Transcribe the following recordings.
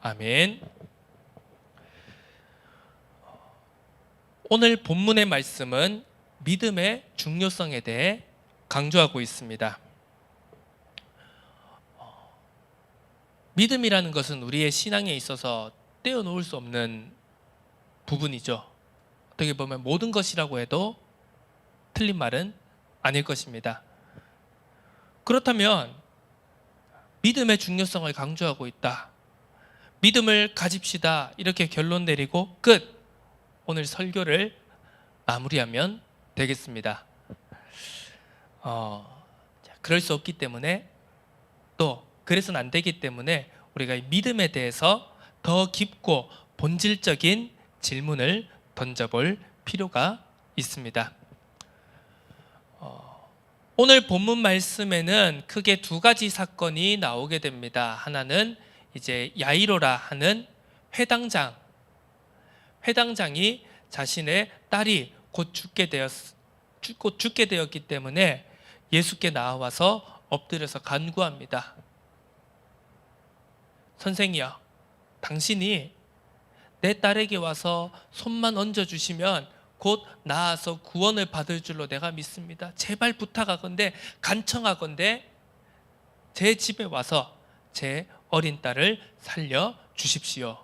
아멘. 오늘 본문의 말씀은 믿음의 중요성에 대해 강조하고 있습니다. 믿음이라는 것은 우리의 신앙에 있어서 떼어놓을 수 없는 부분이죠. 어떻게 보면 모든 것이라고 해도 틀린 말은 아닐 것입니다. 그렇다면 믿음의 중요성을 강조하고 있다. 믿음을 가집시다. 이렇게 결론 내리고 끝. 오늘 설교를 마무리하면 되겠습니다. 그럴 수 없기 때문에 또 그래서는 안 되기 때문에 우리가 이 믿음에 대해서 더 깊고 본질적인 질문을 던져볼 필요가 있습니다. 오늘 본문 말씀에는 크게 두 가지 사건이 나오게 됩니다. 하나는 이제 야이로라 하는 회당장이 자신의 딸이 곧 죽게 되었기 때문에 예수께 나와서 엎드려서 간구합니다. 선생이여, 당신이 내 딸에게 와서 손만 얹어주시면 곧 나아서 구원을 받을 줄로 내가 믿습니다. 제발 부탁하건대 간청하건대 제 집에 와서 제 어린 딸을 살려주십시오.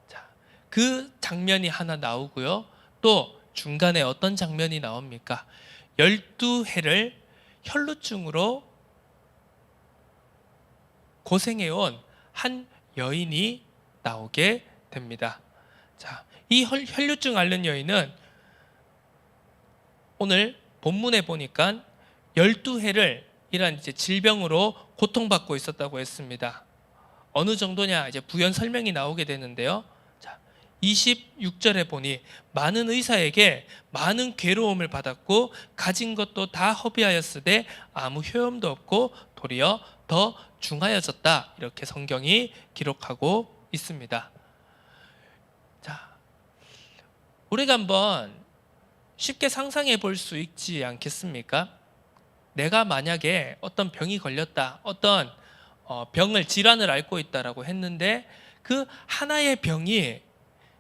자, 그 장면이 하나 나오고요. 또 중간에 어떤 장면이 나옵니까? 12해를 혈루증으로 고생해온 한 여인이 나오게 됩니다. 자, 이 혈루증 앓는 여인은 오늘 본문에 보니까 12해를 이런 이제 질병으로 고통받고 있었다고 했습니다. 어느 정도냐 이제 부연 설명이 나오게 되는데요. 자, 26절에 보니 많은 의사에게 많은 괴로움을 받았고 가진 것도 다 허비하였으되 아무 효험도 없고 도리어 더 중하여졌다. 이렇게 성경이 기록하고 있습니다. 자, 우리가 한번 쉽게 상상해 볼 수 있지 않겠습니까? 내가 만약에 어떤 병이 걸렸다, 어떤 질환을 앓고 있다라고 했는데 그 하나의 병이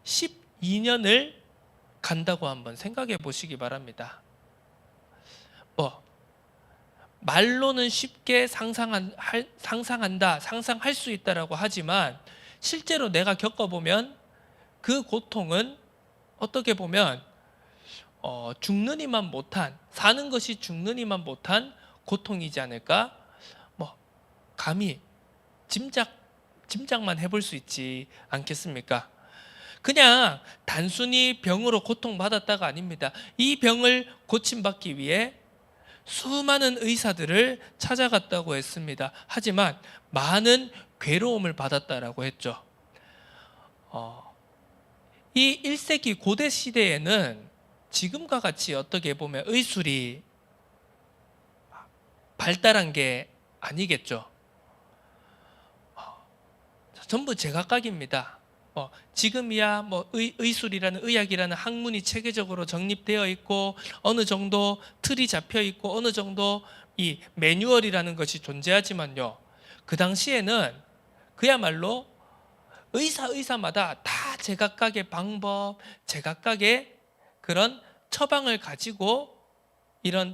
12년을 간다고 한번 생각해 보시기 바랍니다. 말로는 쉽게 상상할 수 있다라고 하지만 실제로 내가 겪어보면 그 고통은 어떻게 보면 사는 것이 죽느니만 못한 고통이지 않을까? 감히 짐작만 해볼 수 있지 않겠습니까? 그냥 단순히 병으로 고통받았다가 아닙니다. 이 병을 고침받기 위해 수많은 의사들을 찾아갔다고 했습니다. 하지만 많은 괴로움을 받았다라고 했죠. 이 1세기 고대 시대에는 지금과 같이 어떻게 보면 의술이 발달한 게 아니겠죠. 전부 제각각입니다. 지금이야 의술이라는 의학이라는 학문이 체계적으로 정립되어 있고 어느 정도 틀이 잡혀 있고 어느 정도 이 매뉴얼이라는 것이 존재하지만요. 그 당시에는 그야말로 의사마다 다 제각각의 방법, 제각각의 그런 처방을 가지고 이런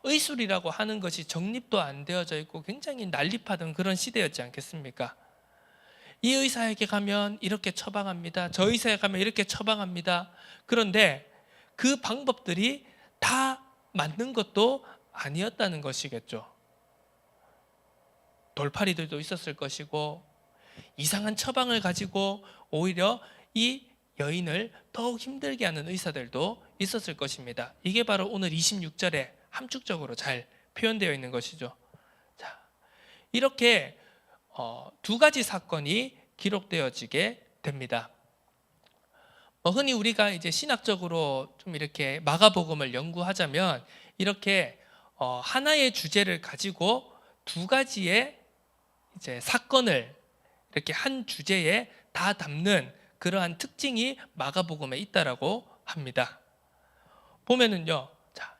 의술이라고 하는 것이 정립도 안 되어져 있고 굉장히 난립하던 그런 시대였지 않겠습니까? 이 의사에게 가면 이렇게 처방합니다. 저 의사에 가면 이렇게 처방합니다. 그런데 그 방법들이 다 맞는 것도 아니었다는 것이겠죠. 돌팔이들도 있었을 것이고 이상한 처방을 가지고 오히려 이 여인을 더욱 힘들게 하는 의사들도 있었을 것입니다. 이게 바로 오늘 26절에 함축적으로 잘 표현되어 있는 것이죠. 자, 이렇게 두 가지 사건이 기록되어지게 됩니다. 흔히 우리가 이제 신학적으로 좀 이렇게 마가복음을 연구하자면 이렇게 하나의 주제를 가지고 두 가지의 이제 사건을 이렇게 한 주제에 다 담는 그러한 특징이 마가복음에 있다라고 합니다. 보면은요, 자,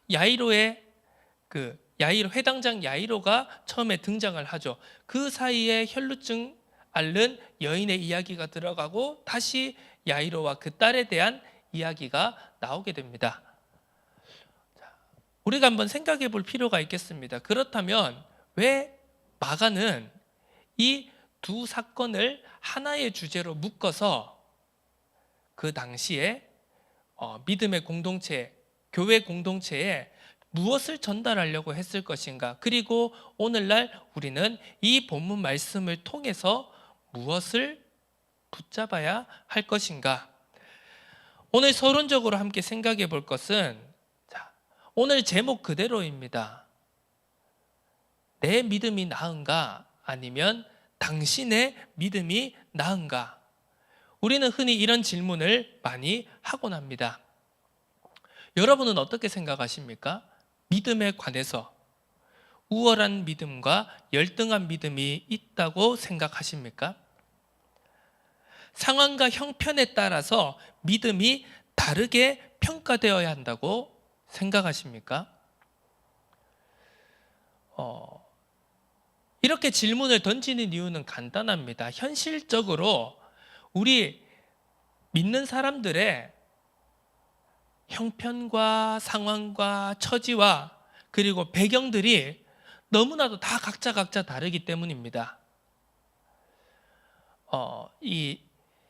회당장 야이로가 처음에 등장을 하죠. 그 사이에 혈루증 앓는 여인의 이야기가 들어가고 다시 야이로와 그 딸에 대한 이야기가 나오게 됩니다. 우리가 한번 생각해 볼 필요가 있겠습니다. 그렇다면 왜 마가는 이 두 사건을 하나의 주제로 묶어서 그 당시에 믿음의 공동체, 교회 공동체에 무엇을 전달하려고 했을 것인가? 그리고 오늘날 우리는 이 본문 말씀을 통해서 무엇을 붙잡아야 할 것인가? 오늘 서론적으로 함께 생각해 볼 것은 오늘 제목 그대로입니다. 내 믿음이 나은가? 아니면 당신의 믿음이 나은가? 우리는 흔히 이런 질문을 많이 하곤 합니다. 여러분은 어떻게 생각하십니까? 믿음에 관해서 우월한 믿음과 열등한 믿음이 있다고 생각하십니까? 상황과 형편에 따라서 믿음이 다르게 평가되어야 한다고 생각하십니까? 이렇게 질문을 던지는 이유는 간단합니다. 현실적으로 우리 믿는 사람들의 형편과 상황과 처지와 그리고 배경들이 너무나도 다 각자 다르기 때문입니다. 이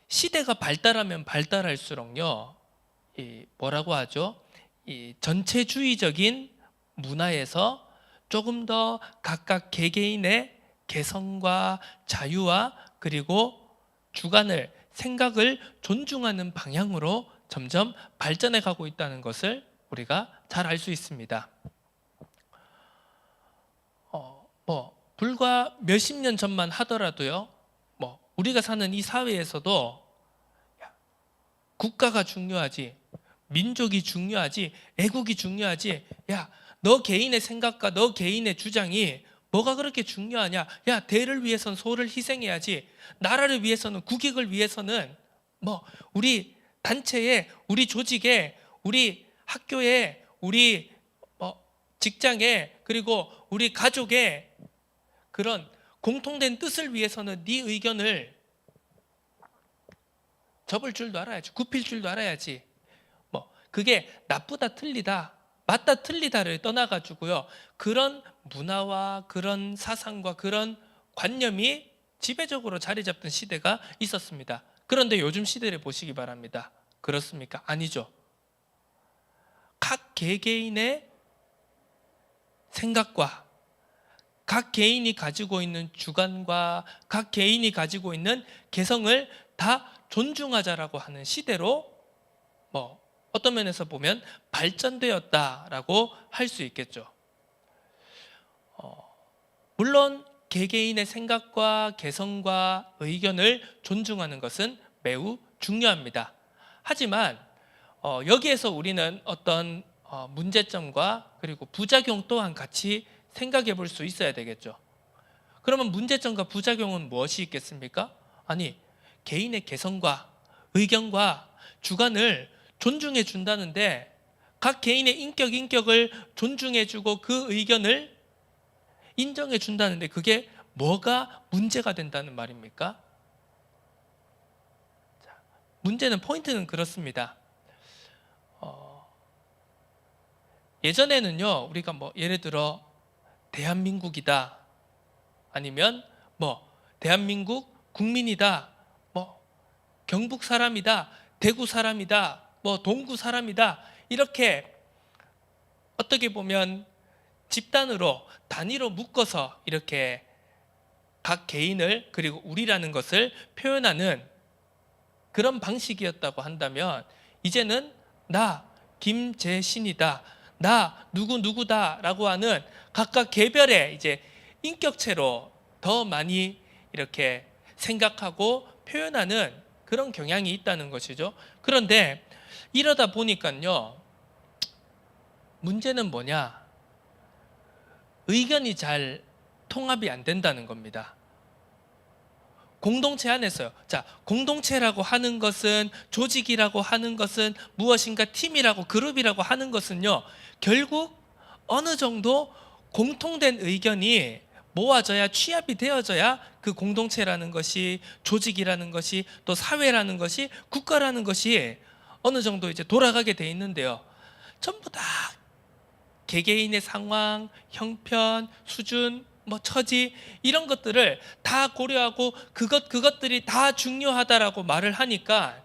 시대가 발달하면 발달할수록요, 뭐라고 하죠? 이 전체주의적인 문화에서 조금 더 각각 개개인의 개성과 자유와 그리고 주관을, 생각을 존중하는 방향으로 점점 발전해 가고 있다는 것을 우리가 잘 알 수 있습니다. 불과 몇십 년 전만 하더라도요, 우리가 사는 이 사회에서도 국가가 중요하지, 민족이 중요하지, 애국이 중요하지, 너 개인의 생각과 너 개인의 주장이 뭐가 그렇게 중요하냐? 대를 위해서는 소를 희생해야지. 나라를 위해서는, 국익을 위해서는 우리 단체에, 우리 조직에, 우리 학교에, 우리 직장에, 그리고 우리 가족에 그런 공통된 뜻을 위해서는 네 의견을 접을 줄도 알아야지, 굽힐 줄도 알아야지. 그게 나쁘다 틀리다, 맞다 틀리다를 떠나가지고요, 그런 문화와 그런 사상과 그런 관념이 지배적으로 자리 잡던 시대가 있었습니다. 그런데 요즘 시대를 보시기 바랍니다. 그렇습니까? 아니죠. 각 개개인의 생각과 각 개인이 가지고 있는 주관과 각 개인이 가지고 있는 개성을 다 존중하자라고 하는 시대로 어떤 면에서 보면 발전되었다라고 할 수 있겠죠. 물론 개개인의 생각과 개성과 의견을 존중하는 것은 매우 중요합니다. 하지만 여기에서 우리는 어떤 문제점과 그리고 부작용 또한 같이 생각해 볼 수 있어야 되겠죠. 그러면 문제점과 부작용은 무엇이 있겠습니까? 아니, 개인의 개성과 의견과 주관을 존중해 준다는데 각 개인의 인격을 존중해 주고 그 의견을 인정해 준다는데 그게 뭐가 문제가 된다는 말입니까? 문제는, 포인트는 그렇습니다. 예전에는요, 우리가 예를 들어 대한민국이다, 아니면 대한민국 국민이다, 경북 사람이다, 대구 사람이다, 동구 사람이다, 이렇게 어떻게 보면 집단으로, 단위로 묶어서 이렇게 각 개인을, 그리고 우리라는 것을 표현하는 그런 방식이었다고 한다면, 이제는 나 김재신이다, 나 누구누구다라고 하는 각각 개별의 이제 인격체로 더 많이 이렇게 생각하고 표현하는 그런 경향이 있다는 것이죠. 그런데 이러다 보니까요, 문제는 뭐냐? 의견이 잘 통합이 안 된다는 겁니다. 공동체 안에서요. 공동체라고 하는 것은, 조직이라고 하는 것은, 무엇인가 팀이라고, 그룹이라고 하는 것은요, 결국 어느 정도 공통된 의견이 모아져야, 취합이 되어져야 그 공동체라는 것이, 조직이라는 것이, 또 사회라는 것이, 국가라는 것이 어느 정도 이제 돌아가게 돼 있는데요. 전부 다 개개인의 상황, 형편, 수준, 처지 이런 것들을 다 고려하고 그것들이 다 중요하다라고 말을 하니까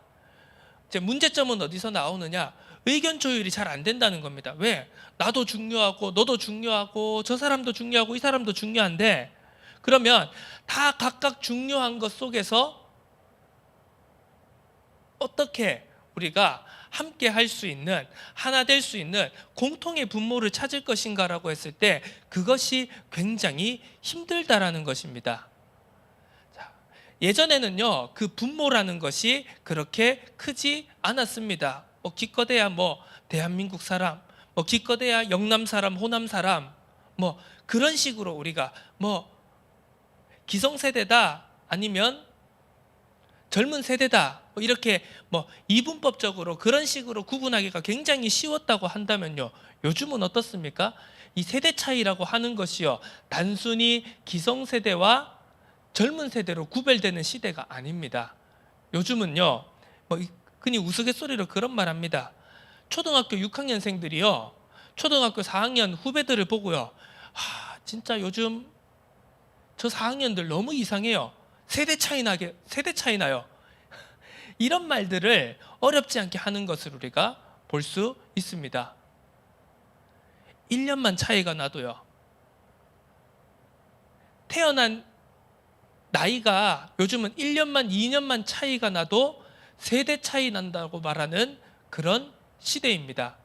이제 문제점은 어디서 나오느냐? 의견 조율이 잘 안 된다는 겁니다. 왜? 나도 중요하고 너도 중요하고 저 사람도 중요하고 이 사람도 중요한데, 그러면 다 각각 중요한 것 속에서 어떻게 우리가 함께 할 수 있는, 하나 될 수 있는 공통의 분모를 찾을 것인가라고 했을 때 그것이 굉장히 힘들다라는 것입니다. 자, 예전에는요, 그 분모라는 것이 그렇게 크지 않았습니다. 기껏해야 대한민국 사람, 기껏해야 영남 사람, 호남 사람, 그런 식으로 우리가 기성세대다 아니면 젊은 세대다 이렇게 이분법적으로 그런 식으로 구분하기가 굉장히 쉬웠다고 한다면요, 요즘은 어떻습니까? 이 세대 차이라고 하는 것이요, 단순히 기성세대와 젊은 세대로 구별되는 시대가 아닙니다. 요즘은요, 흔히 우스갯소리로 그런 말 합니다. 초등학교 6학년생들이요, 초등학교 4학년 후배들을 보고요, 진짜 요즘 저 4학년들 너무 이상해요. 세대 차이 나요. 이런 말들을 어렵지 않게 하는 것을 우리가 볼 수 있습니다. 1년만 차이가 나도요, 태어난 나이가 요즘은 1년만 2년만 차이가 나도 세대 차이 난다고 말하는 그런 시대입니다.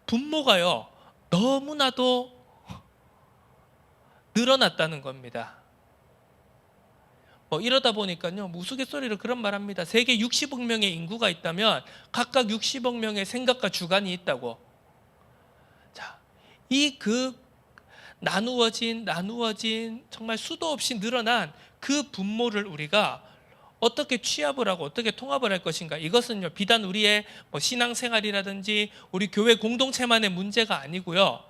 분모가요, 너무나도 늘어났다는 겁니다. 이러다 보니까요, 우스갯소리로 그런 말 합니다. 세계 60억 명의 인구가 있다면 각각 60억 명의 생각과 주관이 있다고. 자, 나누어진 정말 수도 없이 늘어난 그 분모를 우리가 어떻게 취합을 하고 어떻게 통합을 할 것인가. 이것은요, 비단 우리의 신앙생활이라든지 우리 교회 공동체만의 문제가 아니고요,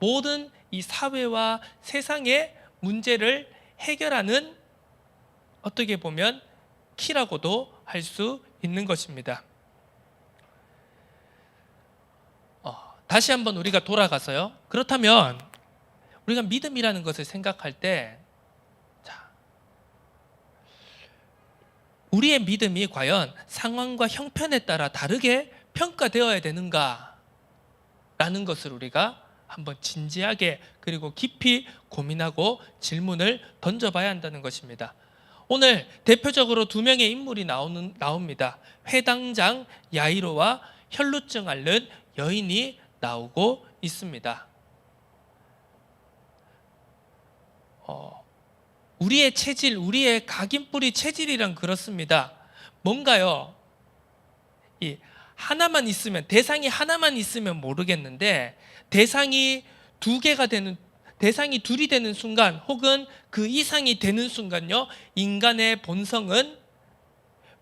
모든 이 사회와 세상의 문제를 해결하는, 어떻게 보면 키라고도 할 수 있는 것입니다. 다시 한번 우리가 돌아가서요, 그렇다면 우리가 믿음이라는 것을 생각할 때, 우리의 믿음이 과연 상황과 형편에 따라 다르게 평가되어야 되는가 라는 것을 우리가 한번 진지하게 그리고 깊이 고민하고 질문을 던져봐야 한다는 것입니다. 오늘 대표적으로 두 명의 인물이 나옵니다. 회당장 야이로와 혈루증 앓는 여인이 나오고 있습니다. 우리의 체질, 우리의 각인뿌리 체질이란 그렇습니다. 뭔가요, 대상이 하나만 있으면 모르겠는데, 대상이 둘이 되는 순간, 혹은 그 이상이 되는 순간요, 인간의 본성은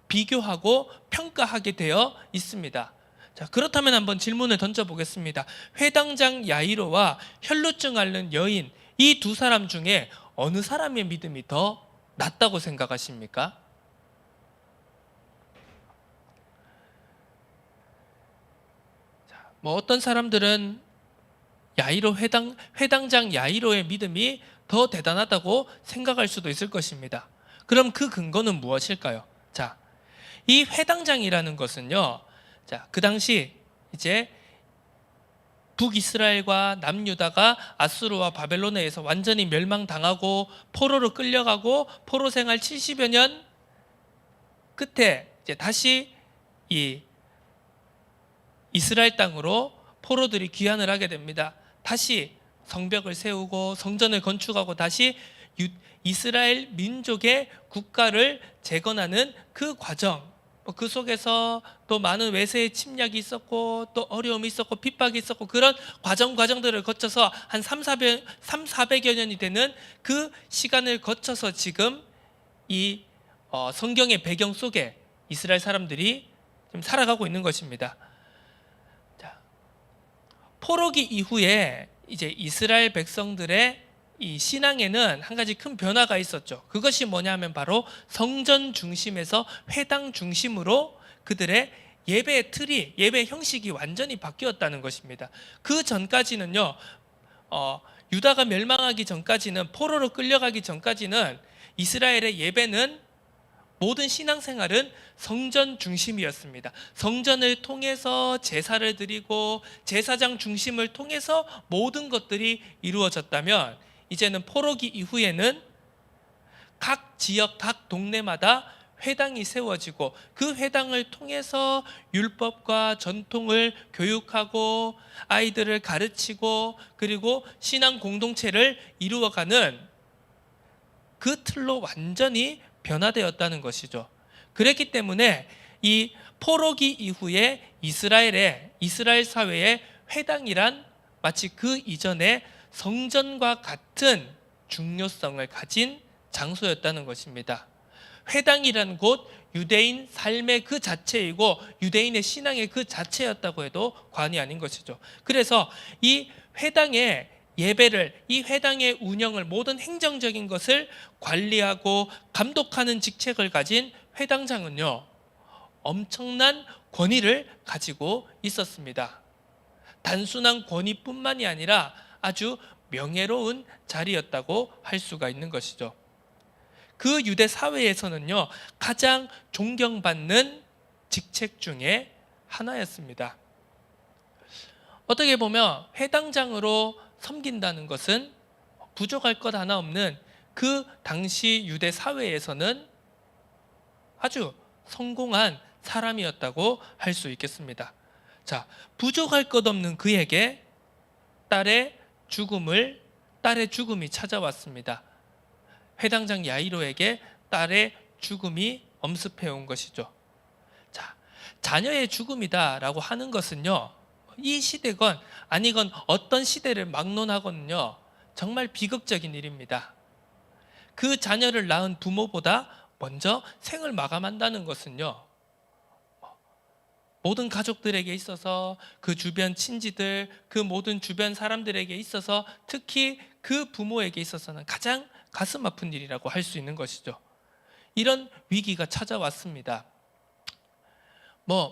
비교하고 평가하게 되어 있습니다. 자, 그렇다면 한번 질문을 던져보겠습니다. 회당장 야이로와 혈루증 앓는 여인, 이 두 사람 중에 어느 사람의 믿음이 더 낫다고 생각하십니까? 자, 어떤 사람들은 회당장 야이로의 믿음이 더 대단하다고 생각할 수도 있을 것입니다. 그럼 그 근거는 무엇일까요? 자, 이 회당장이라는 것은요, 그 당시 이제 북이스라엘과 남유다가 아수르와 바벨론에 의해서 완전히 멸망당하고 포로로 끌려가고 포로 생활 70여 년 끝에 이제 다시 이 이스라엘 땅으로 포로들이 귀환을 하게 됩니다. 다시 성벽을 세우고 성전을 건축하고 다시 이스라엘 민족의 국가를 재건하는 그 과정, 그 속에서 또 많은 외세의 침략이 있었고 또 어려움이 있었고 핍박이 있었고, 그런 과정들을 거쳐서 한 400여 년이 되는 그 시간을 거쳐서 지금 이 성경의 배경 속에 이스라엘 사람들이 지금 살아가고 있는 것입니다. 자, 포로기 이후에 이제 이스라엘 백성들의 이 신앙에는 한 가지 큰 변화가 있었죠. 그것이 뭐냐면 바로 성전 중심에서 회당 중심으로 그들의 예배의 틀이, 예배 형식이 완전히 바뀌었다는 것입니다. 그 전까지는요, 유다가 멸망하기 전까지는, 포로로 끌려가기 전까지는 이스라엘의 예배는, 모든 신앙생활은 성전 중심이었습니다. 성전을 통해서 제사를 드리고 제사장 중심을 통해서 모든 것들이 이루어졌다면, 이제는 포로기 이후에는 각 지역, 각 동네마다 회당이 세워지고 그 회당을 통해서 율법과 전통을 교육하고 아이들을 가르치고 그리고 신앙 공동체를 이루어가는 그 틀로 완전히 변화되었다는 것이죠. 그랬기 때문에 이 포로기 이후에 이스라엘 사회의 회당이란 마치 그 이전에 성전과 같은 중요성을 가진 장소였다는 것입니다. 회당이라는 곳, 유대인 삶의 그 자체이고 유대인의 신앙의 그 자체였다고 해도 과언이 아닌 것이죠. 그래서 이 회당의 예배를, 이 회당의 운영을, 모든 행정적인 것을 관리하고 감독하는 직책을 가진 회당장은요, 엄청난 권위를 가지고 있었습니다. 단순한 권위뿐만이 아니라 아주 명예로운 자리였다고 할 수가 있는 것이죠. 그 유대 사회에서는요, 가장 존경받는 직책 중에 하나였습니다. 어떻게 보면 회당장으로 섬긴다는 것은 부족할 것 하나 없는 그 당시 유대 사회에서는 아주 성공한 사람이었다고 할 수 있겠습니다. 자, 부족할 것 없는 그에게 딸의 죽음이 찾아왔습니다. 회당장 야이로에게 딸의 죽음이 엄습해 온 것이죠. 자, 자녀의 죽음이다라고 하는 것은요, 이 시대건 아니건 어떤 시대를 막론하고는요, 정말 비극적인 일입니다. 그 자녀를 낳은 부모보다 먼저 생을 마감한다는 것은요, 모든 가족들에게 있어서, 그 주변 친지들, 그 모든 주변 사람들에게 있어서, 특히 그 부모에게 있어서는 가장 가슴 아픈 일이라고 할 수 있는 것이죠. 이런 위기가 찾아왔습니다.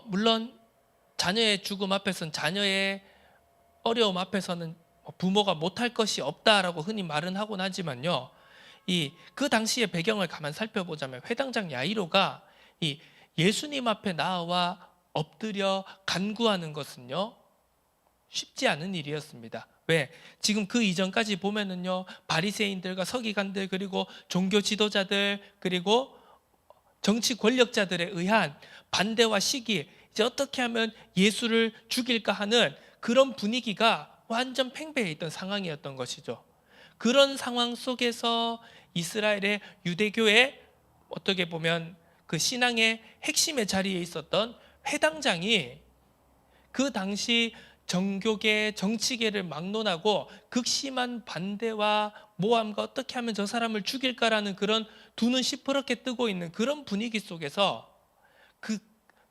물론 자녀의 죽음 앞에서는, 자녀의 어려움 앞에서는 부모가 못할 것이 없다라고 흔히 말은 하곤 하지만요, 그 당시의 배경을 가만 살펴보자면 회당장 야이로가 이 예수님 앞에 나와 엎드려 간구하는 것은요, 쉽지 않은 일이었습니다. 왜? 지금 그 이전까지 보면은요, 바리새인들과 서기관들, 그리고 종교 지도자들, 그리고 정치 권력자들에 의한 반대와 시기, 이제 어떻게 하면 예수를 죽일까 하는 그런 분위기가 완전 팽배해 있던 상황이었던 것이죠. 그런 상황 속에서 이스라엘의 유대교의, 어떻게 보면 그 신앙의 핵심의 자리에 있었던 회당장이 그 당시 정교계, 정치계를 막론하고 극심한 반대와 모함과 어떻게 하면 저 사람을 죽일까라는 그런 두 눈 시퍼렇게 뜨고 있는 그런 분위기 속에서,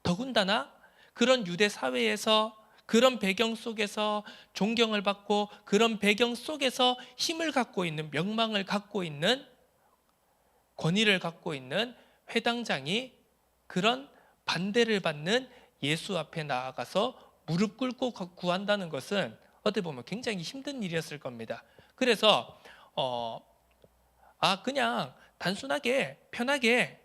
더군다나 그런 유대 사회에서, 그런 배경 속에서 존경을 받고 그런 배경 속에서 힘을 갖고 있는, 명망을 갖고 있는, 권위를 갖고 있는 회당장이 그런 반대를 받는 예수 앞에 나아가서 무릎 꿇고 구한다는 것은 어떻게 보면 굉장히 힘든 일이었을 겁니다. 그래서 그냥 단순하게 편하게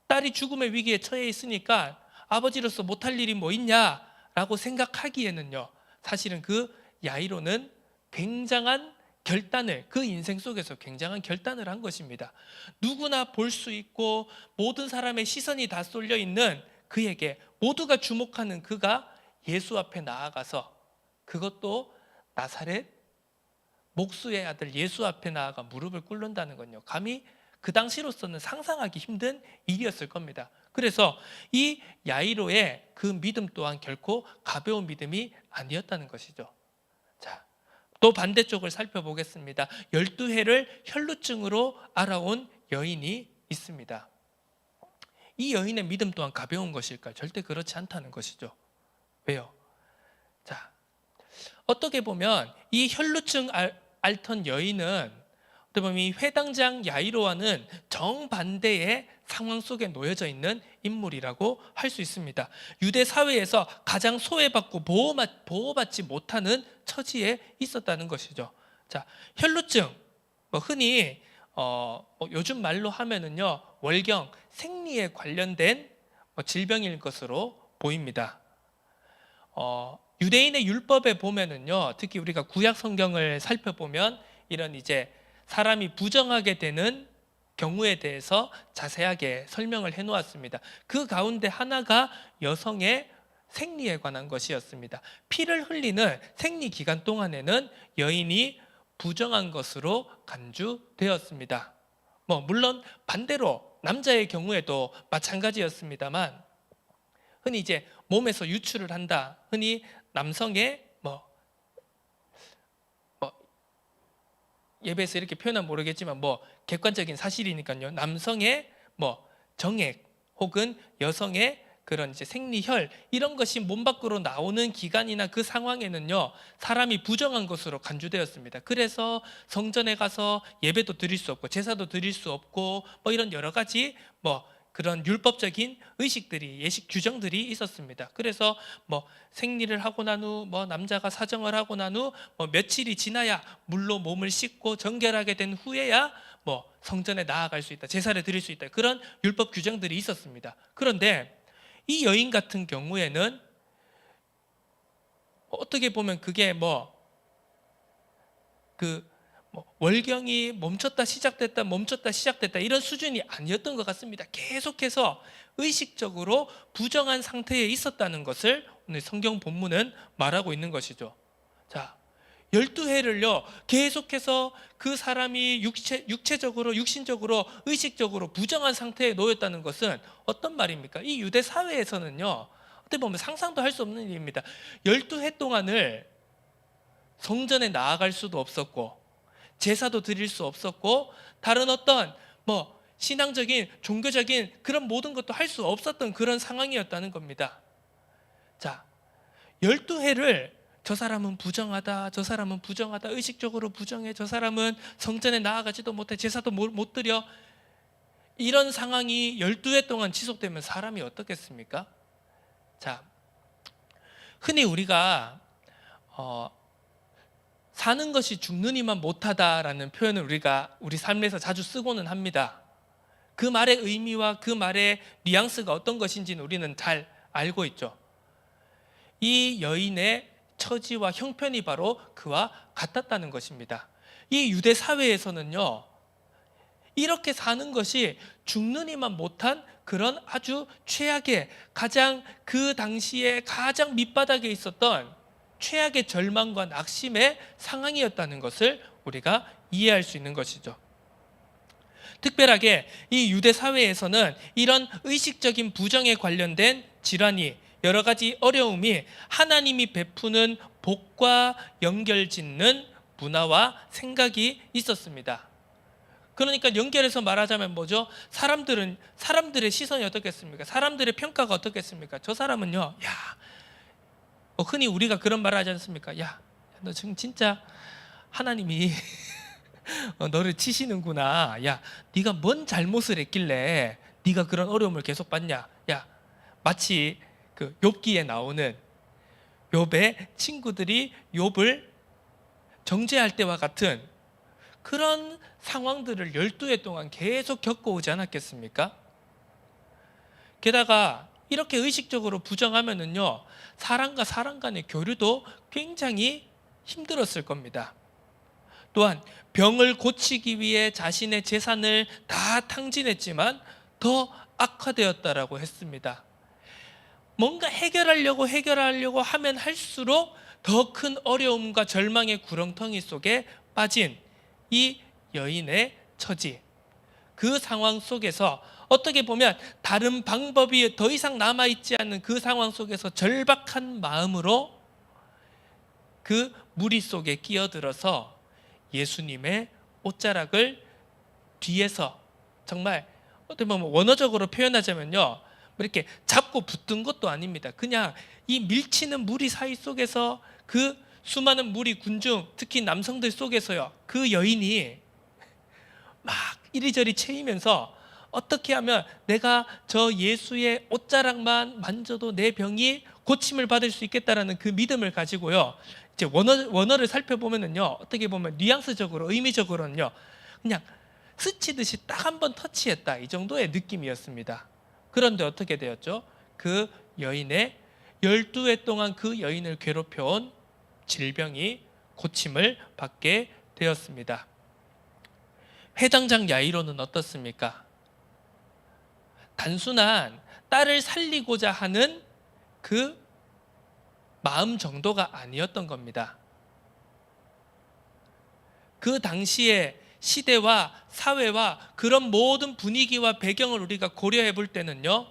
딸이 죽음의 위기에 처해 있으니까 아버지로서 못할 일이 뭐 있냐라고 생각하기에는요, 사실은 그 야이로는 굉장한 결단을, 그 인생 속에서 굉장한 결단을 한 것입니다. 누구나 볼 수 있고 모든 사람의 시선이 다 쏠려 있는 그에게, 모두가 주목하는 그가 예수 앞에 나아가서, 그것도 나사렛 목수의 아들 예수 앞에 나아가 무릎을 꿇는다는 건요, 감히 그 당시로서는 상상하기 힘든 일이었을 겁니다. 그래서 이 야이로의 그 믿음 또한 결코 가벼운 믿음이 아니었다는 것이죠. 자, 또 반대쪽을 살펴보겠습니다. 12해를 혈루증으로 알아온 여인이 있습니다. 이 여인의 믿음 또한 가벼운 것일까요? 절대 그렇지 않다는 것이죠. 왜요? 자, 어떻게 보면 이 혈루증 앓던 여인은 어떻게 보면 이 회당장 야이로와는 정반대의 상황 속에 놓여져 있는 인물이라고 할 수 있습니다. 유대 사회에서 가장 소외받고 보호받지 못하는 처지에 있었다는 것이죠. 자, 혈루증, 흔히 요즘 말로 하면은요, 월경, 생리에 관련된 질병일 것으로 보입니다. 유대인의 율법에 보면은요, 특히 우리가 구약 성경을 살펴보면 이런 이제 사람이 부정하게 되는 경우에 대해서 자세하게 설명을 해 놓았습니다. 그 가운데 하나가 여성의 생리에 관한 것이었습니다. 피를 흘리는 생리 기간 동안에는 여인이 부정한 것으로 간주되었습니다. 물론 반대로 남자의 경우에도 마찬가지였습니다만, 흔히 이제 몸에서 유출을 한다, 흔히 남성의 예배에서 이렇게 표현하면 모르겠지만 객관적인 사실이니까요. 남성의 정액 혹은 여성의 그런 이제 생리혈, 이런 것이 몸 밖으로 나오는 기간이나 그 상황에는요, 사람이 부정한 것으로 간주되었습니다. 그래서 성전에 가서 예배도 드릴 수 없고 제사도 드릴 수 없고 이런 여러 가지 그런 율법적인 의식들이, 예식 규정들이 있었습니다. 그래서 생리를 하고 난 후 남자가 사정을 하고 난 후 며칠이 지나야 물로 몸을 씻고 정결하게 된 후에야 성전에 나아갈 수 있다, 제사를 드릴 수 있다, 그런 율법 규정들이 있었습니다. 그런데 이 여인 같은 경우에는 어떻게 보면 그게 월경이 멈췄다 시작됐다 이런 수준이 아니었던 것 같습니다. 계속해서 의식적으로 부정한 상태에 있었다는 것을 오늘 성경 본문은 말하고 있는 것이죠. 자, 12회를요 계속해서 그 사람이 육체적으로, 육신적으로, 의식적으로 부정한 상태에 놓였다는 것은 어떤 말입니까? 이 유대 사회에서는요, 어떻게 보면 상상도 할 수 없는 일입니다. 12회 동안을 성전에 나아갈 수도 없었고 제사도 드릴 수 없었고 다른 어떤 신앙적인, 종교적인 그런 모든 것도 할 수 없었던 그런 상황이었다는 겁니다. 자, 12회를 저 사람은 부정하다, 저 사람은 부정하다, 의식적으로 부정해, 저 사람은 성전에 나아가지도 못해, 제사도 못 드려, 이런 상황이 12회 동안 지속되면 사람이 어떻겠습니까? 자, 흔히 우리가 사는 것이 죽느니만 못하다라는 표현을 우리가 우리 삶에서 자주 쓰고는 합니다. 그 말의 의미와 그 말의 뉘앙스가 어떤 것인지는 우리는 잘 알고 있죠. 이 여인의 처지와 형편이 바로 그와 같았다는 것입니다. 이 유대 사회에서는요, 이렇게 사는 것이 죽느니만 못한 그런 아주 최악의, 가장 그 당시에 가장 밑바닥에 있었던 최악의 절망과 낙심의 상황이었다는 것을 우리가 이해할 수 있는 것이죠. 특별하게 이 유대 사회에서는 이런 의식적인 부정에 관련된 질환이, 여러 가지 어려움이 하나님이 베푸는 복과 연결짓는 문화와 생각이 있었습니다. 그러니까 연결해서 말하자면 뭐죠? 사람들의 시선이 어떻겠습니까? 사람들의 평가가 어떻겠습니까? 저 사람은요, 흔히 우리가 그런 말을 하지 않습니까? 야, 너 지금 진짜 하나님이 너를 치시는구나. 야, 네가 뭔 잘못을 했길래 네가 그런 어려움을 계속 받냐? 야, 마치 그 욥기에 나오는 욥의 친구들이 욥을 정죄할 때와 같은 그런 상황들을 12회 동안 계속 겪어오지 않았겠습니까? 게다가 이렇게 의식적으로 부정하면은요, 사람과 사람 간의 교류도 굉장히 힘들었을 겁니다. 또한 병을 고치기 위해 자신의 재산을 다 탕진했지만 더 악화되었다라고 했습니다. 뭔가 해결하려고 하면 할수록 더 큰 어려움과 절망의 구렁텅이 속에 빠진 이 여인의 처지, 그 상황 속에서 어떻게 보면 다른 방법이 더 이상 남아있지 않는 그 상황 속에서 절박한 마음으로 그 무리 속에 끼어들어서 예수님의 옷자락을 뒤에서, 정말 어떻게 보면 원어적으로 표현하자면요, 이렇게 잡고 붙든 것도 아닙니다. 그냥 이 밀치는 무리 사이 속에서, 그 수많은 무리 군중, 특히 남성들 속에서요, 그 여인이 막 이리저리 채이면서 어떻게 하면 내가 저 예수의 옷자락만 만져도 내 병이 고침을 받을 수 있겠다라는 그 믿음을 가지고요. 이제 원어를 살펴보면은요, 어떻게 보면 뉘앙스적으로, 의미적으로는요, 그냥 스치듯이 딱 한 번 터치했다, 이 정도의 느낌이었습니다. 그런데 어떻게 되었죠? 그 여인의 12해 동안 그 여인을 괴롭혀온 질병이 고침을 받게 되었습니다. 회당장 야이로는 어떻습니까? 단순한 딸을 살리고자 하는 그 마음 정도가 아니었던 겁니다. 그 당시의 시대와 사회와 그런 모든 분위기와 배경을 우리가 고려해 볼 때는요,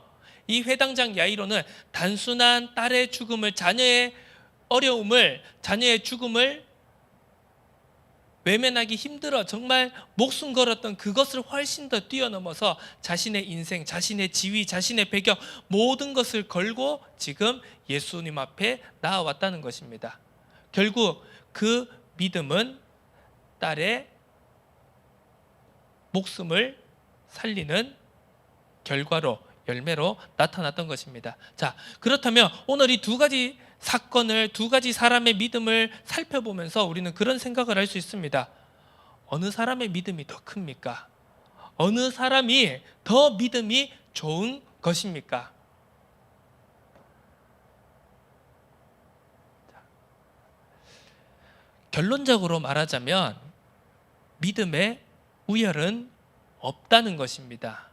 이 회당장 야이로는 단순한 딸의 죽음을, 자녀의 어려움을, 자녀의 죽음을 외면하기 힘들어 정말 목숨 걸었던 그것을 훨씬 더 뛰어넘어서 자신의 인생, 자신의 지위, 자신의 배경 모든 것을 걸고 지금 예수님 앞에 나아왔다는 것입니다. 결국 그 믿음은 딸의 목숨을 살리는 결과로, 열매로 나타났던 것입니다. 자, 그렇다면 오늘 이 두 가지 사건을, 두 가지 사람의 믿음을 살펴보면서 우리는 그런 생각을 할 수 있습니다. 어느 사람의 믿음이 더 큽니까? 어느 사람이 더 믿음이 좋은 것입니까? 결론적으로 말하자면 믿음의 우열은 없다는 것입니다.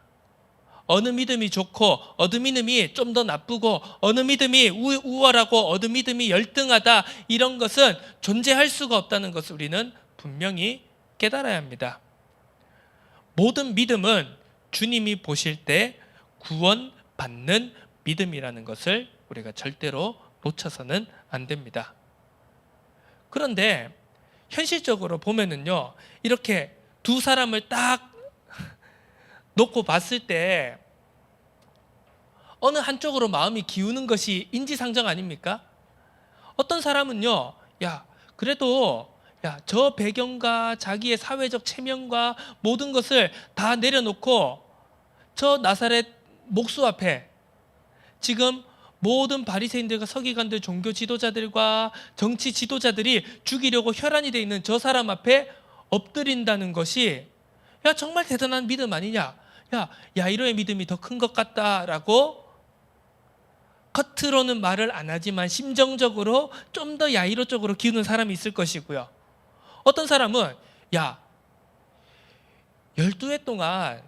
어느 믿음이 좋고 어느 믿음이 좀 더 나쁘고 어느 믿음이 우월하고 어느 믿음이 열등하다, 이런 것은 존재할 수가 없다는 것을 우리는 분명히 깨달아야 합니다. 모든 믿음은 주님이 보실 때 구원받는 믿음이라는 것을 우리가 절대로 놓쳐서는 안 됩니다. 그런데 현실적으로 보면은요, 이렇게 두 사람을 딱 놓고 봤을 때 어느 한쪽으로 마음이 기우는 것이 인지상정 아닙니까? 어떤 사람은요, 그래도 저 배경과 자기의 사회적 체면과 모든 것을 다 내려놓고 저 나사렛 목수 앞에 지금 모든 바리새인들과 서기관들, 종교 지도자들과 정치 지도자들이 죽이려고 혈안이 되어 있는 저 사람 앞에 엎드린다는 것이 정말 대단한 믿음 아니냐? 야이로의 믿음이 더 큰 것 같다라고 겉으로는 말을 안 하지만 심정적으로 좀 더 야이로 쪽으로 기우는 사람이 있을 것이고요. 어떤 사람은 12해 동안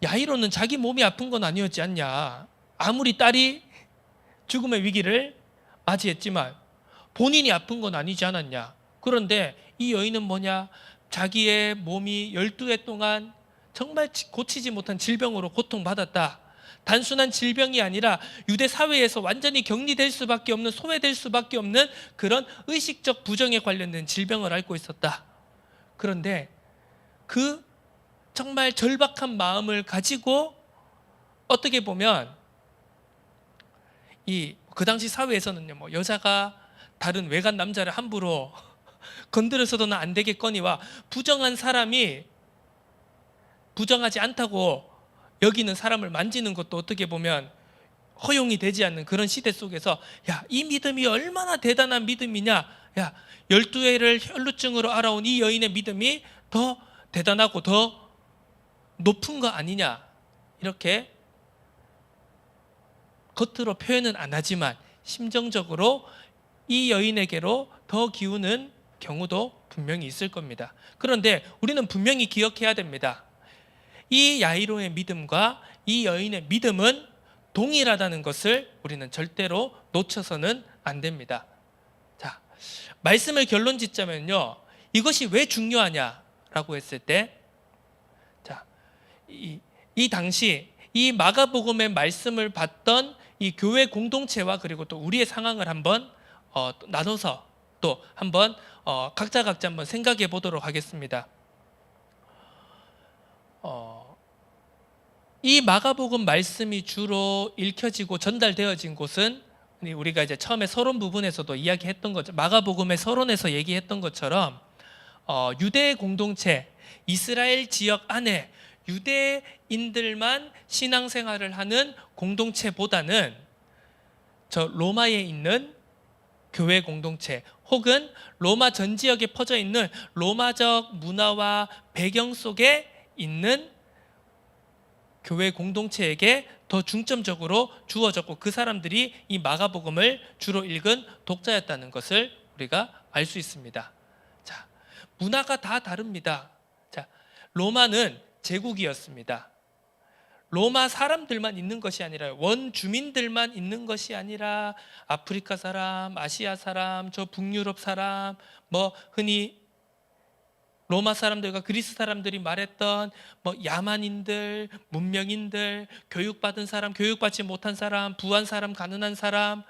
야이로는 자기 몸이 아픈 건 아니었지 않냐? 아무리 딸이 죽음의 위기를 맞이했지만 본인이 아픈 건 아니지 않았냐? 그런데 이 여인은 뭐냐? 자기의 몸이 12해 동안 정말 고치지 못한 질병으로 고통받았다. 단순한 질병이 아니라 유대 사회에서 완전히 격리될 수밖에 없는, 소외될 수밖에 없는 그런 의식적 부정에 관련된 질병을 앓고 있었다. 그런데 그 정말 절박한 마음을 가지고 어떻게 보면 그 당시 사회에서는요, 여자가 다른 외간 남자를 함부로 건드려서는 안 되겠거니와 부정한 사람이 부정하지 않다고 여기는 사람을 만지는 것도 어떻게 보면 허용이 되지 않는 그런 시대 속에서 이 믿음이 얼마나 대단한 믿음이냐, 12회를 혈루증으로 알아온 이 여인의 믿음이 더 대단하고 더 높은 거 아니냐, 이렇게 겉으로 표현은 안 하지만 심정적으로 이 여인에게로 더 기우는 경우도 분명히 있을 겁니다. 그런데 우리는 분명히 기억해야 됩니다. 이 야이로의 믿음과 이 여인의 믿음은 동일하다는 것을 우리는 절대로 놓쳐서는 안 됩니다. 자, 말씀을 결론 짓자면요, 이것이 왜 중요하냐라고 했을 때, 이 당시 이 마가복음의 말씀을 받던 이 교회 공동체와 그리고 또 우리의 상황을 한번 나눠서 또 한번 각자 한번 생각해 보도록 하겠습니다. 이 마가복음 말씀이 주로 읽혀지고 전달되어진 곳은 우리가 이제 처음에 서론 부분에서도 이야기했던 거죠. 마가복음의 서론에서 얘기했던 것처럼 유대 공동체, 이스라엘 지역 안에 유대인들만 신앙생활을 하는 공동체보다는 저 로마에 있는 교회 공동체 혹은 로마 전 지역에 퍼져 있는 로마적 문화와 배경 속에 있는 교회 공동체에게 더 중점적으로 주어졌고 그 사람들이 이 마가복음을 주로 읽은 독자였다는 것을 우리가 알 수 있습니다. 자, 문화가 다 다릅니다. 자, 로마는 제국이었습니다. 로마 사람들만 있는 것이 아니라 원주민들만 있는 것이 아니라 아프리카 사람, 아시아 사람, 저 북유럽 사람, 뭐 흔히 로마 사람들과 그리스 사람들이 말했던 뭐 야만인들, 문명인들, 교육받은 사람, 교육받지 못한 사람, 부한 사람, 가난한 사람,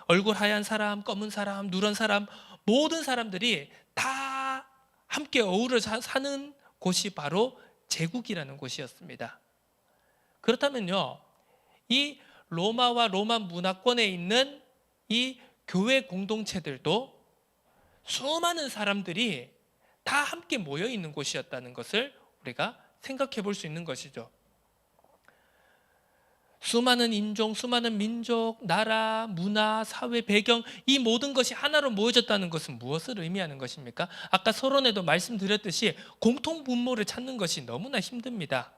얼굴 하얀 사람, 검은 사람, 누런 사람, 모든 사람들이 다 함께 어우러 사는 곳이 바로 제국이라는 곳이었습니다. 그렇다면요, 이 로마와 로마 문화권에 있는 이 교회 공동체들도 수많은 사람들이 다 함께 모여 있는 곳이었다는 것을 우리가 생각해 볼 수 있는 것이죠. 수많은 인종, 수많은 민족, 나라, 문화, 사회, 배경 이 모든 것이 하나로 모여졌다는 것은 무엇을 의미하는 것입니까? 아까 서론에도 말씀드렸듯이 공통 분모를 찾는 것이 너무나 힘듭니다.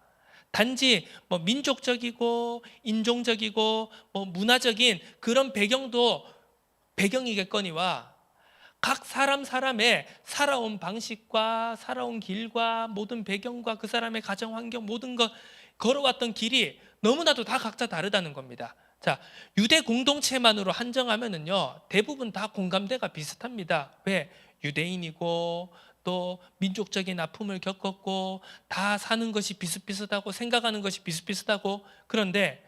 단지 뭐 민족적이고 인종적이고 뭐 문화적인 그런 배경도 배경이겠거니와 각 사람의 살아온 방식과 살아온 길과 모든 배경과 그 사람의 가정 환경 모든 것 걸어왔던 길이 너무나도 다 각자 다르다는 겁니다. 자, 유대 공동체만으로 한정하면은요 대부분 다 공감대가 비슷합니다. 왜? 유대인이고 또 민족적인 아픔을 겪었고 다 사는 것이 비슷비슷하고 생각하는 것이 비슷비슷하고 그런데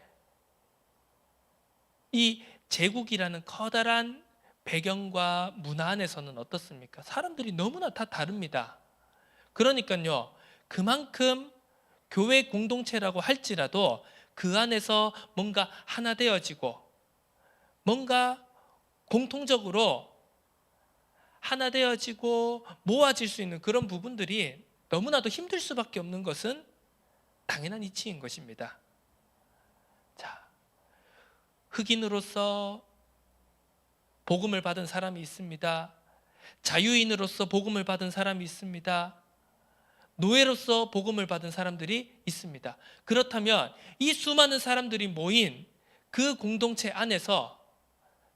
이 제국이라는 커다란 배경과 문화 안에서는 어떻습니까? 사람들이 너무나 다 다릅니다. 그러니까요 그만큼 교회 공동체라고 할지라도 그 안에서 뭔가 하나 되어지고 뭔가 공통적으로 하나 되어지고 모아질 수 있는 그런 부분들이 너무나도 힘들 수밖에 없는 것은 당연한 이치인 것입니다. 자, 흑인으로서 복음을 받은 사람이 있습니다. 자유인으로서 복음을 받은 사람이 있습니다. 노예로서 복음을 받은 사람들이 있습니다. 그렇다면 이 수많은 사람들이 모인 그 공동체 안에서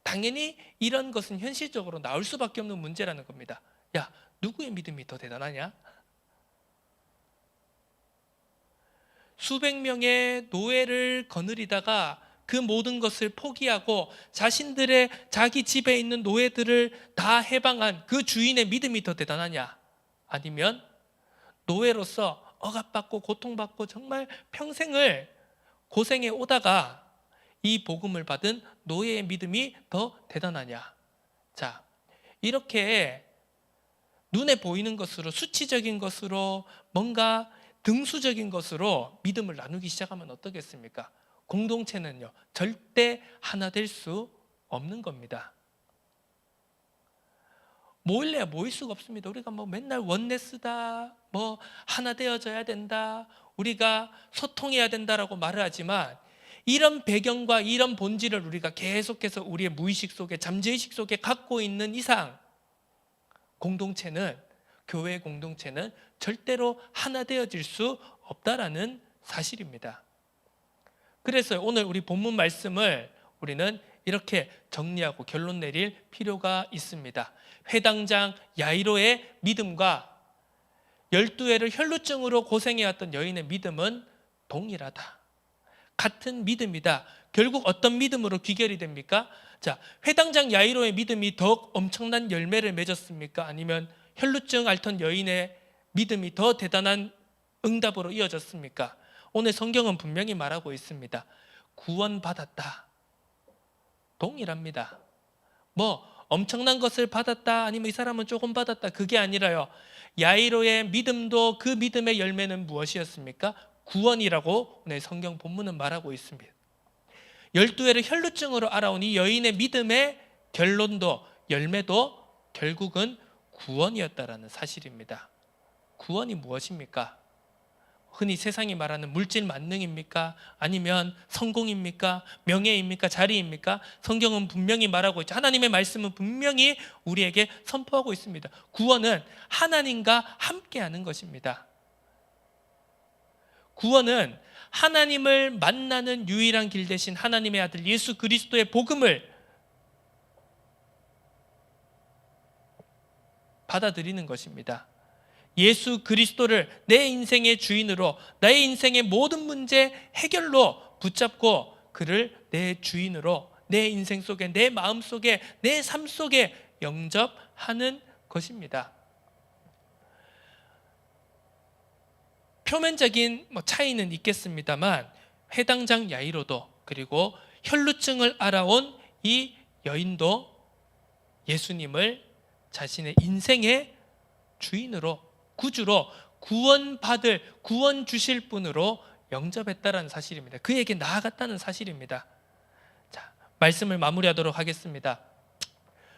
당연히 이런 것은 현실적으로 나올 수밖에 없는 문제라는 겁니다. 야, 누구의 믿음이 더 대단하냐? 수백 명의 노예를 거느리다가 그 모든 것을 포기하고 자신들의 자기 집에 있는 노예들을 다 해방한 그 주인의 믿음이 더 대단하냐? 아니면 노예로서 억압받고 고통받고 정말 평생을 고생해 오다가 이 복음을 받은 노예의 믿음이 더 대단하냐? 자, 이렇게 눈에 보이는 것으로 수치적인 것으로 뭔가 등수적인 것으로 믿음을 나누기 시작하면 어떻겠습니까? 공동체는요 절대 하나 될 수 없는 겁니다. 모일래야 모일 수가 없습니다. 우리가 뭐 맨날 원네스다, 뭐 하나 되어져야 된다, 우리가 소통해야 된다라고 말을 하지만 이런 배경과 이런 본질을 우리가 계속해서 우리의 무의식 속에 잠재의식 속에 갖고 있는 이상 공동체는 교회 공동체는 절대로 하나 되어질 수 없다라는 사실입니다. 그래서 오늘 우리 본문 말씀을 우리는 이렇게 정리하고 결론 내릴 필요가 있습니다. 회당장 야이로의 믿음과 12해를 혈루증으로 고생해왔던 여인의 믿음은 동일하다. 같은 믿음이다. 결국 어떤 믿음으로 귀결이 됩니까? 자, 회당장 야이로의 믿음이 더 엄청난 열매를 맺었습니까? 아니면 혈루증 앓던 여인의 믿음이 더 대단한 응답으로 이어졌습니까? 오늘 성경은 분명히 말하고 있습니다. 구원받았다. 동일합니다. 뭐 엄청난 것을 받았다 아니면 이 사람은 조금 받았다 그게 아니라요. 야이로의 믿음도 그 믿음의 열매는 무엇이었습니까? 구원이라고 오늘 성경 본문은 말하고 있습니다. 12해를 혈루증으로 알아온 이 여인의 믿음의 결론도 열매도 결국은 구원이었다라는 사실입니다. 구원이 무엇입니까? 흔히 세상이 말하는 물질 만능입니까? 아니면 성공입니까? 명예입니까? 자리입니까? 성경은 분명히 말하고 있죠. 하나님의 말씀은 분명히 우리에게 선포하고 있습니다. 구원은 하나님과 함께하는 것입니다. 구원은 하나님을 만나는 유일한 길 대신 하나님의 아들 예수 그리스도의 복음을 받아들이는 것입니다. 예수 그리스도를 내 인생의 주인으로, 나의 인생의 모든 문제 해결로 붙잡고 그를 내 주인으로 내 인생 속에, 내 마음 속에, 내 삶 속에 영접하는 것입니다. 표면적인 차이는 있겠습니다만 회당장 야이로도 그리고 혈루증을 알아온 이 여인도 예수님을 자신의 인생의 주인으로, 구주로, 구원 주실 분으로 영접했다라는 사실입니다. 그에게 나아갔다는 사실입니다. 자, 말씀을 마무리하도록 하겠습니다.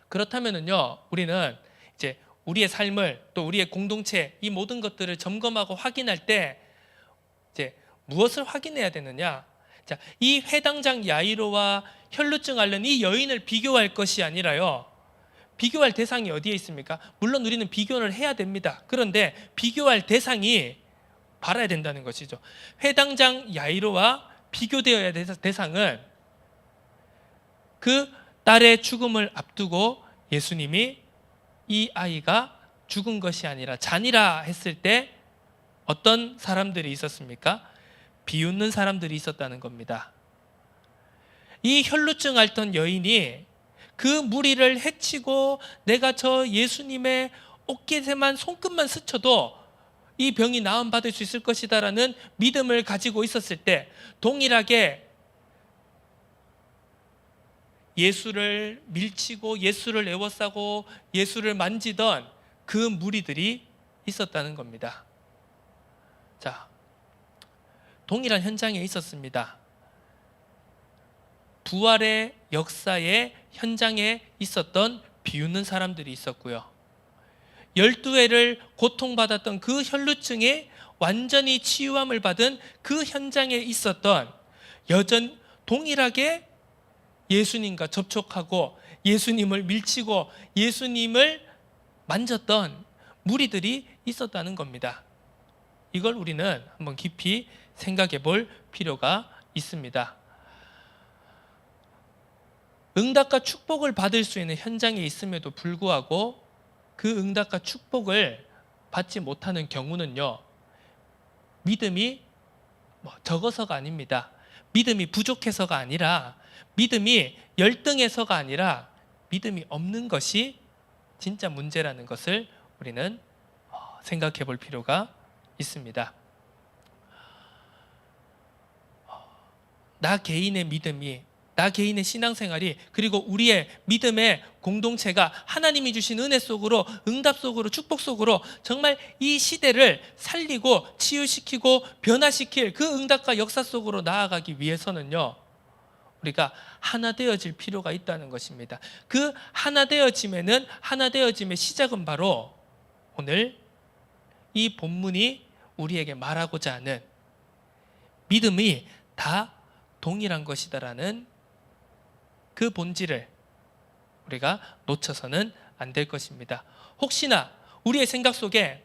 그렇다면은요, 우리는 이제 우리의 삶을, 또 우리의 공동체, 이 모든 것들을 점검하고 확인할 때 이제 무엇을 확인해야 되느냐? 자, 이 회당장 야이로와 혈루증 앓는 이 여인을 비교할 것이 아니라요, 비교할 대상이 어디에 있습니까? 물론 우리는 비교를 해야 됩니다. 그런데 비교할 대상이 바라야 된다는 것이죠. 회당장 야이로와 비교되어야 될 대상은 그 딸의 죽음을 앞두고 예수님이 이 아이가 죽은 것이 아니라 잔이라 했을 때 어떤 사람들이 있었습니까? 비웃는 사람들이 있었다는 겁니다. 이 혈루증 앓던 여인이 그 무리를 해치고 내가 저 예수님의 옷깃에만 손끝만 스쳐도 이 병이 나음받을 수 있을 것이다라는 믿음을 가지고 있었을 때 동일하게 예수를 밀치고 예수를 애워싸고 예수를 만지던 그 무리들이 있었다는 겁니다. 자, 동일한 현장에 있었습니다. 부활의 역사의 현장에 있었던 비웃는 사람들이 있었고요. 12회를 고통받았던 그 혈루증에 완전히 치유함을 받은 그 현장에 있었던 동일하게 예수님과 접촉하고 예수님을 밀치고 예수님을 만졌던 무리들이 있었다는 겁니다. 이걸 우리는 한번 깊이 생각해 볼 필요가 있습니다. 응답과 축복을 받을 수 있는 현장에 있음에도 불구하고 그 응답과 축복을 받지 못하는 경우는요, 믿음이 적어서가 아닙니다. 믿음이 부족해서가 아니라, 믿음이 열등해서가 아니라 믿음이 없는 것이 진짜 문제라는 것을 우리는 생각해 볼 필요가 있습니다. 나 개인의 믿음이, 나 개인의 신앙생활이, 그리고 우리의 믿음의 공동체가 하나님이 주신 은혜 속으로, 응답 속으로, 축복 속으로 정말 이 시대를 살리고 치유시키고 변화시킬 그 응답과 역사 속으로 나아가기 위해서는요, 우리가 하나 되어질 필요가 있다는 것입니다. 그 하나 되어짐에는, 하나 되어짐의 시작은 바로 오늘 이 본문이 우리에게 말하고자 하는 믿음이 다 동일한 것이다라는 그 본질을 우리가 놓쳐서는 안 될 것입니다. 혹시나 우리의 생각 속에,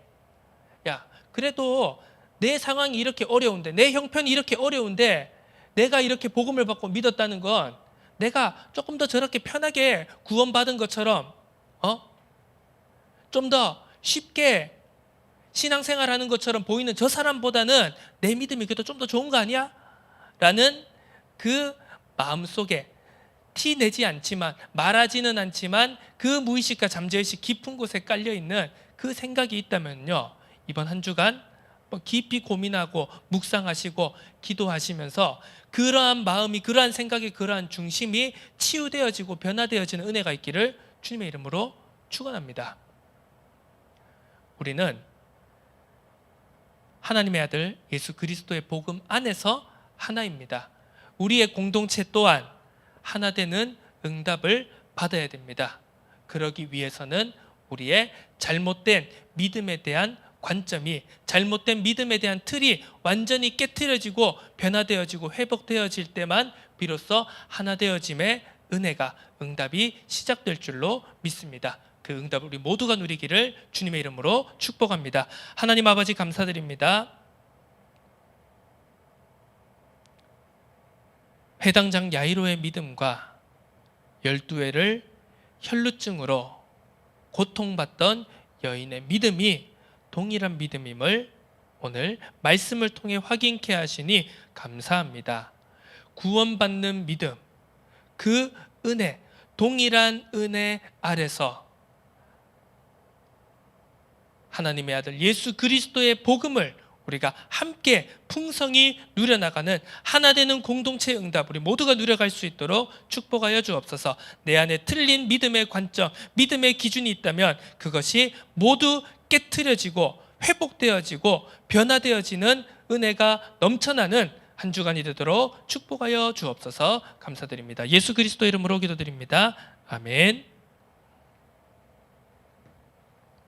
야, 그래도 내 상황이 이렇게 어려운데, 내 형편이 이렇게 어려운데 내가 이렇게 복음을 받고 믿었다는 건 내가 조금 더 저렇게 편하게 구원받은 것처럼 좀 더 쉽게 신앙생활하는 것처럼 보이는 저 사람보다는 내 믿음이 그래도 좀 더 좋은 거 아니야? 라는 그 마음속에 티 내지 않지만, 말하지는 않지만 그 무의식과 잠재의식 깊은 곳에 깔려있는 그 생각이 있다면요, 이번 한 주간 깊이 고민하고 묵상하시고 기도하시면서 그러한 마음이, 그러한 생각이, 그러한 중심이 치유되어지고 변화되어지는 은혜가 있기를 주님의 이름으로 축원합니다. 우리는 하나님의 아들 예수 그리스도의 복음 안에서 하나입니다. 우리의 공동체 또한 하나 되는 응답을 받아야 됩니다. 그러기 위해서는 우리의 잘못된 믿음에 대한 관점이, 잘못된 믿음에 대한 틀이 완전히 깨트려지고 변화되어지고 회복되어질 때만 비로소 하나 되어짐의 은혜가, 응답이 시작될 줄로 믿습니다. 그 응답을 우리 모두가 누리기를 주님의 이름으로 축복합니다. 하나님 아버지 감사드립니다. 회당장 야이로의 믿음과 12회를 혈루증으로 고통받던 여인의 믿음이 동일한 믿음임을 오늘 말씀을 통해 확인케 하시니 감사합니다. 구원받는 믿음, 그 은혜, 동일한 은혜 아래서 하나님의 아들 예수 그리스도의 복음을 우리가 함께 풍성히 누려나가는 하나 되는 공동체의 응답, 우리 모두가 누려갈 수 있도록 축복하여 주옵소서. 내 안에 틀린 믿음의 관점, 믿음의 기준이 있다면 그것이 모두 깨트려지고 회복되어지고 변화되어지는 은혜가 넘쳐나는 한 주간이 되도록 축복하여 주옵소서. 감사드립니다. 예수 그리스도 이름으로 기도드립니다. 아멘.